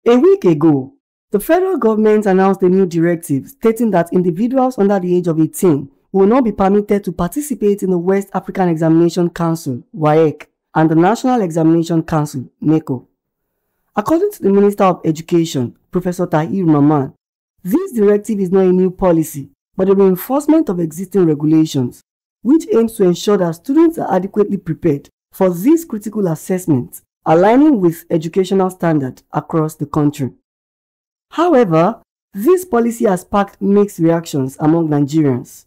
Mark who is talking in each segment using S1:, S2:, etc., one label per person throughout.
S1: A week ago, the federal government announced a new directive stating that individuals under the age of 18 will not be permitted to participate in the West African Examination Council (Waec) and the National Examination Council (Neco). According to the Minister of Education, Professor Tahir Mamman, this directive is not a new policy, but a reinforcement of existing regulations, which aims to ensure that students are adequately prepared for these critical assessments, aligning with educational standards across the country. However, this policy has sparked mixed reactions among Nigerians.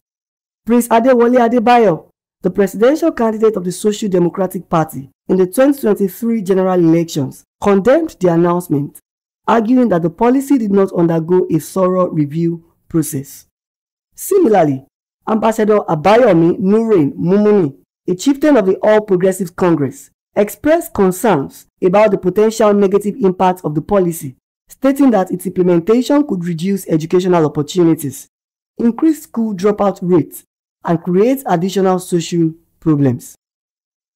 S1: Prince Adewale Adebayo, the presidential candidate of the Social Democratic Party in the 2023 general elections, condemned the announcement, arguing that the policy did not undergo a thorough review process. Similarly, Ambassador Abayomi Nurin Mumuni, a chieftain of the All Progressives Congress, expressed concerns about the potential negative impact of the policy, stating that its implementation could reduce educational opportunities, increase school dropout rates, and create additional social problems.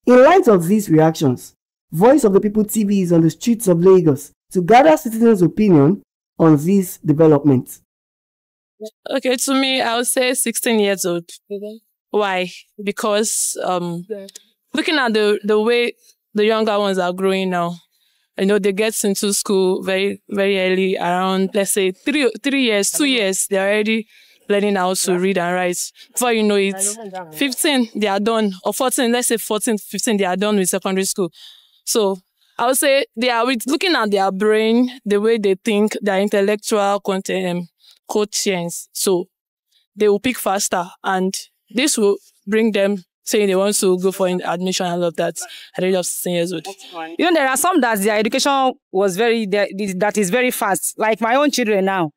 S1: In light of these reactions, Voice of the People TV is on the streets of Lagos to gather citizens' opinion on these developments.
S2: Okay, to me, I would say 16 years old. Why? Because looking at the way the younger ones are growing now, they get into school very, very early, around, let's say, 3 years, 2 years, they're already learning how to read and write. Before you know it, 15, they are done, or 14, let's say 14, 15, they are done with secondary school. So I would say they are looking at their brain, the way they think, their intellectual quotients. So they will pick faster, and this will bring them saying they want to go for admission and all of that at the age of 16 years old.
S3: There are some that their education was that is very fast. Like my own children now,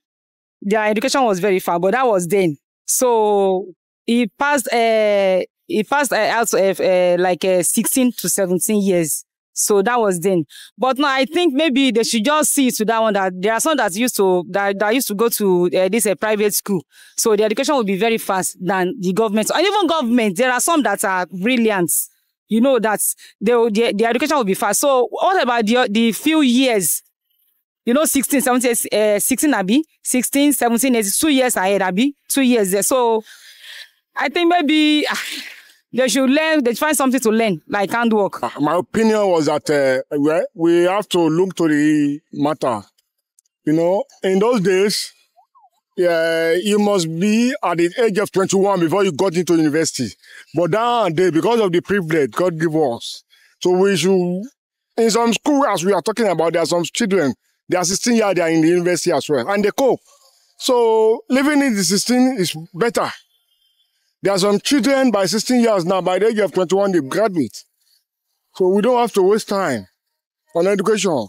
S3: their education was very fast, but that was then. So he passed out of like 16 to 17 years. So that was then. But now I think maybe they should just see to that one that there are some that used to go to this private school. So the education will be very fast than the government. And even government, there are some that are brilliant. That the education will be fast. So what about the few years? 16, 17, 16 Abi, 16, 17, 2 years ahead Abi, 2 years there. So I think maybe they should learn, they find something to learn, like handwork.
S4: My opinion was that we have to look to the matter. In those days, you must be at the age of 21 before you got into university. But nowadays, because of the privilege God gave us, so we should, in some school, as we are talking about, there are some children, they are 16 years, they are in the university as well, and they cope. So living in the 16 is better. There are some children by 16 years now, by the age of 21, they graduate. So we don't have to waste time on education.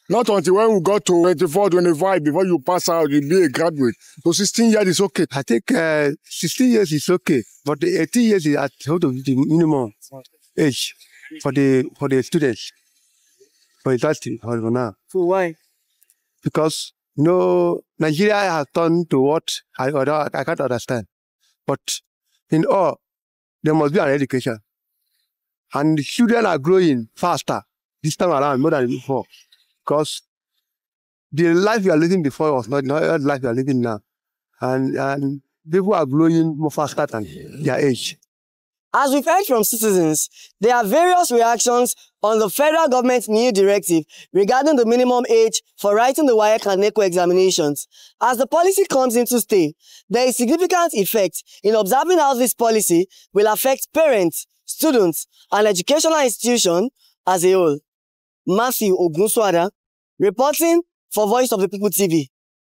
S4: Not until when we got to 24, 25, before you pass out, you'll be a graduate. So 16 years is okay.
S5: I think 16 years is okay, but the 18 years is at the minimum age for the students. For university, for now.
S1: So why?
S5: Because, Nigeria has turned to what I can't understand. But in all, there must be an education. And the children are growing faster this time around, more than before. Because the life we are living before was not the life we are living now. And people are growing more faster than their age.
S6: As we've heard from citizens, there are various reactions on the federal government's new directive regarding the minimum age for writing the Waec and Neco examinations. As the policy comes into stay, there is significant effect in observing how this policy will affect parents, students, and educational institutions as a whole. Matthew Ogunswada, reporting for Voice of the People TV.